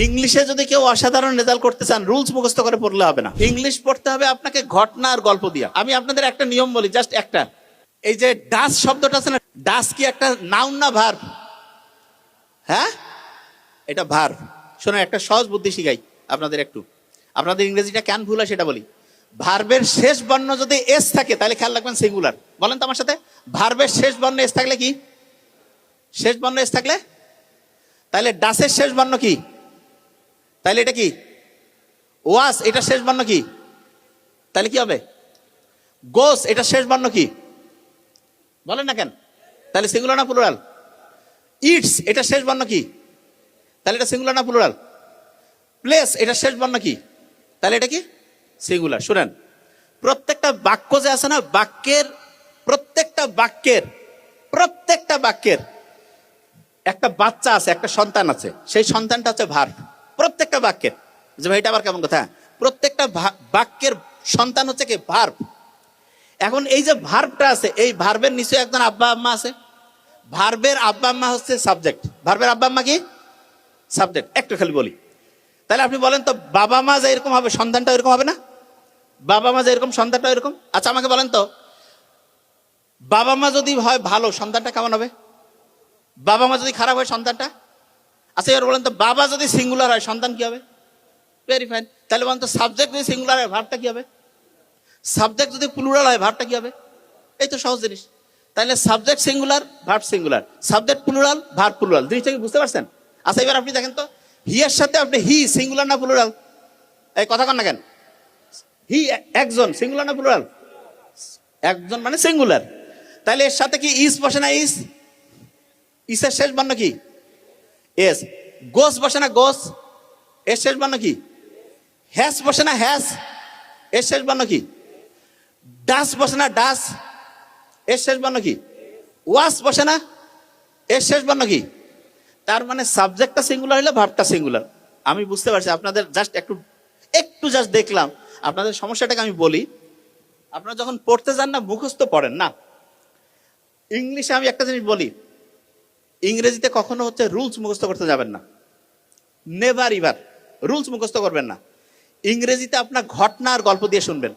ইংলিশে যদি কেউ অসাধারণ রেজাল্ট করতে চান রুলস মুখস্থ করে পড়লে হবে না, ইংলিশ পড়তে হবে আপনাকে ঘটনা আর গল্প দিয়া। আমি আপনাদের একটা নিয়ম বলি, জাস্ট একটা। এই যে ডাস শব্দটা আছে না, ডাস কি একটা নাউন না ভার্ব? হ্যাঁ, এটা ভার্ব। শোনো, একটা সহজ বুদ্ধি শিখাই আপনাদের একটু, আপনাদের ইংরেজিটা কেন ভুল হয় সেটা বলি। ভার্বের শেষ বর্ণ যদি এস থাকে তাহলে খেয়াল রাখবেন সিঙ্গুলার। বলেন তো আমার সাথে, ভার্বের শেষ বর্ণ এস থাকলে কি? শেষ বর্ণ এস থাকলে তাহলে ডাসের শেষ বর্ণ কি? তাহলে এটা কি? ওয়াস, এটা শেষ বর্ণ কি? তাহলে কি হবে? গোস, এটা শেষ বর্ণ কি? বলেন না কেন? তাহলে সিঙ্গুলার না প্লুরাল? ইটস, এটা শেষ বর্ণ কি? তাহলে এটা সিঙ্গুলার না প্লুরাল? প্লেস, এটা শেষ বর্ণ কি? তাহলে এটা কি? সিঙ্গুলার। শুনেন, প্রত্যেকটা বাক্য যে আছে না, বাক্যের প্রত্যেকটা বাক্যের একটা বাচ্চা আছে, একটা সন্তান আছে, সেই সন্তানটা হচ্ছে ভার্ব। প্রত্যেকটা বাক্যের, যে ভাই এটা আবার কেমন কথা, প্রত্যেকটা বাক্যের সন্তান হচ্ছে কি? ভার্ব। এখন এই যে ভার্বটা আছে, এই ভার্বের নিশ্চয়ই একজন আব্বা আম্মা আছে। ভার্বের আব্বা আম্মা হচ্ছে সাবজেক্ট। ভার্বের আব্বা আম্মা কি? সাবজেক্ট। একটু খালি বলি, তাহলে আপনি বলেন তো, বাবা মা যে এরকম হবে সন্তানটা এরকম হবে না? বাবা মা যে এরকম সন্তানটা এরকম। আচ্ছা আমাকে বলেন তো, বাবা মা যদি হয় ভালো, সন্তানটা কেমন হবে? বাবা মা যদি খারাপ হয়, সন্তানটা? আচ্ছা এবার বলেন তো, বাবা যদি সিঙ্গুলার হয় সন্তান কি হবে? Very fine. তাহলে বলেন তো, সাবজেক্ট যদি সিঙ্গুলার হয় ভার্বটা কি হবে? সাবজেক্ট যদি প্লুরাল হয় ভার্বটা কি হবে? এই তো সহজ জিনিস। তাহলে subject singular, verb singular, subject plural, verb plural. জিনিসটা কি বুঝতে পারছেন? আচ্ছা এবার আপনি দেখেন তো, হি এর সাথে আপনি হি সিঙ্গুলার না প্লুরাল? এই কথা কন না কেন? হি একজন, সিঙ্গুলার না প্লুরাল? একজন মানে সিঙ্গুলার। তাহলে এর সাথে কি ইস বসে না? ইস, ইসের শেষ বর্ণ কি? এস। গোস বসে না? গোস, এর শেষ বর্ণ কি? হ্যাস বসে না? হ্যাস, এর শেষ বর্ণ কি? ডাস বসে না? ডাস, এর শেষ বর্ণ কি? ওয়াস বসে না? এর শেষ বর্ণ কি? তার মানে সাবজেক্টটা সিঙ্গুলার হলে ভার্বটা সিঙ্গুলার। আমি বুঝতে পারছি আপনাদের, জাস্ট একটু জাস্ট দেখলাম আপনাদের সমস্যাটাকে। আমি বলি, আপনারা যখন পড়তে যান না, মুখস্থ পড়েন না। ইংলিশে আমি একটা জিনিস বলি, ইংরেজিতে কখনো হচ্ছে রুলস মুখস্থ করতে যাবেন না। নেভার ইভার রুলস মুখস্থ করবেন না। ইংরেজিতে আপনার ঘটনা আর গল্প দিয়ে শুনবেন।